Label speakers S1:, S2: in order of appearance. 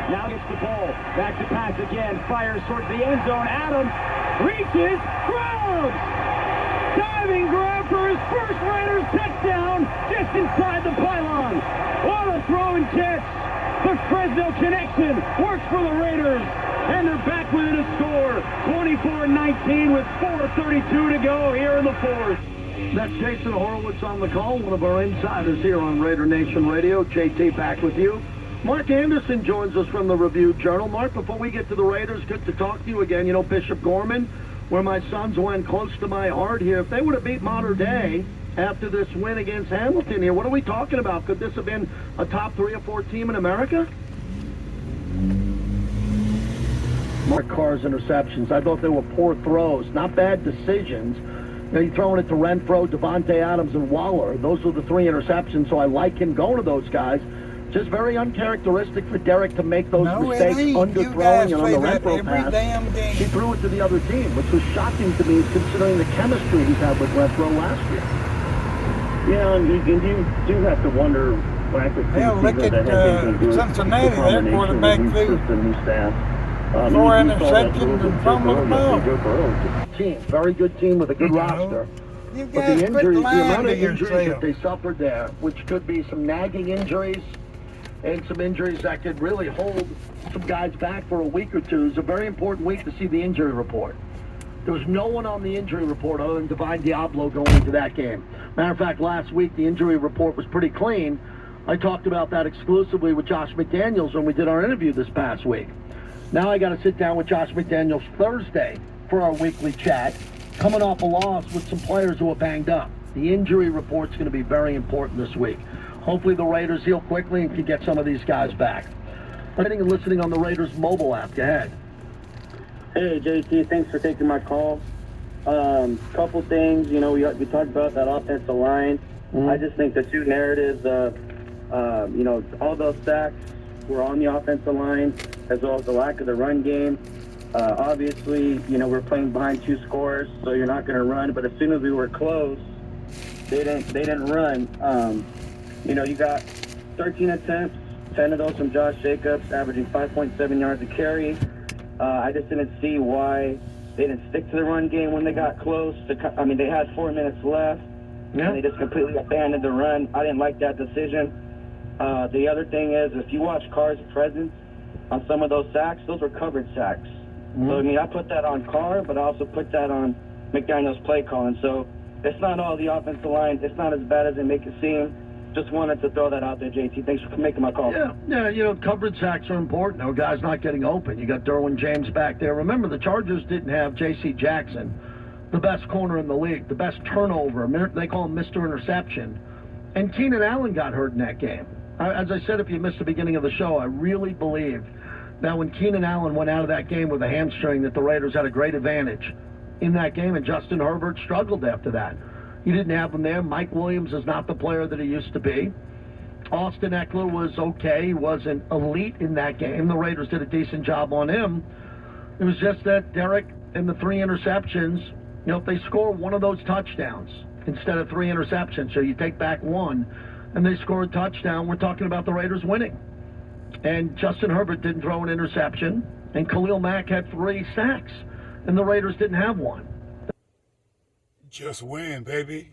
S1: Now gets the ball. Back to pass again. Fires towards the end zone. Adams reaches, grabs! Diving grab for his first Raiders touchdown just inside the pylon. What a throw and catch. The Fresno connection works for the Raiders. And they're back within a score. 24-19 with 4:32 to go here in the fourth.
S2: That's Jason Horowitz on the call, one of our insiders here on Raider Nation Radio. JT back with you. Mark Anderson joins us from the Review-Journal. Mark, before we get to the Raiders, good to talk to you again. You know, Bishop Gorman, where my Suns went close to my heart here. If they would have beat Mater Dei after this win against Hamilton here, what are we talking about? Could this have been a top 3 or 4 team in America? Mark Carr's interceptions. I thought they were poor throws, not bad decisions. You know, you're throwing it to Renfro, Devontae Adams, and Waller. Those were the 3 interceptions, so I like him going to those guys. Just very uncharacteristic for Derek to make those mistakes underthrowing and on the Renfro pass. He threw it to the other team, which was shocking to me considering the chemistry he's had with Renfro last year.
S3: Yeah, and you do have to wonder when I could see
S4: look at Cincinnati, that quarterback threw 4 interceptions and fumbled the ball.
S2: Team, very good team with a good roster.
S4: You
S2: But the
S4: guys quit
S2: injuries, the
S4: lying
S2: amount
S4: to
S2: of injuries that
S4: yourself.
S2: they suffered there, which could be some nagging injuries and some injuries that could really hold some guys back for a week or two. It's a very important week to see the injury report. There was no one on the injury report other than Divine Diablo going into that game. Matter of fact, last week the injury report was pretty clean. I talked about that exclusively with Josh McDaniels when we did our interview this past week. Now I got to sit down with Josh McDaniels Thursday for our weekly chat, coming off a loss with some players who are banged up. The injury report's going to be very important this week. Hopefully the Raiders heal quickly and can get some of these guys back. Writing and listening on the Raiders mobile app. Go ahead.
S3: Hey, JT, thanks for taking my call. Couple things, you know, we talked about that offensive line. I just think the two narratives of, you know, all those sacks were on the offensive line, as well as the lack of the run game. Obviously, you know, we're playing behind 2 scores, so you're not going to run. But as soon as we were close, they didn't run. You know, you got 13 attempts, 10 of those from Josh Jacobs, averaging 5.7 yards a carry. I just didn't see why they didn't stick to the run game when they got close. I mean, they had 4 minutes left, and they just completely abandoned the run. I didn't like that decision. The other thing is, if you watch Carr's presence on some of those sacks, those were covered sacks. So, I mean, I put that on Carr, but I also put that on McDaniel's play calling. So it's not all the offensive line. It's not as bad as they make it seem. Just wanted to throw that out there, JT. Thanks for making my call.
S2: Yeah, you know, coverage sacks are important. No guy's not getting open. You got Derwin James back there. Remember, the Chargers didn't have J.C. Jackson, the best corner in the league, the best turnover. They call him Mr. Interception. And Keenan Allen got hurt in that game. As I said, if you missed the beginning of the show, I really believe that when Keenan Allen went out of that game with a hamstring, that the Raiders had a great advantage in that game, and Justin Herbert struggled after that. You didn't have him there. Mike Williams is not the player that he used to be. Austin Eckler was okay. He wasn't elite in that game. The Raiders did a decent job on him. It was just that Derek and the 3 interceptions, you know, if they score one of those touchdowns instead of 3 interceptions, so you take back 1, and they score a touchdown, we're talking about the Raiders winning. And Justin Herbert didn't throw an interception, and Khalil Mack had 3 sacks, and the Raiders didn't have 1.
S4: Just win, baby.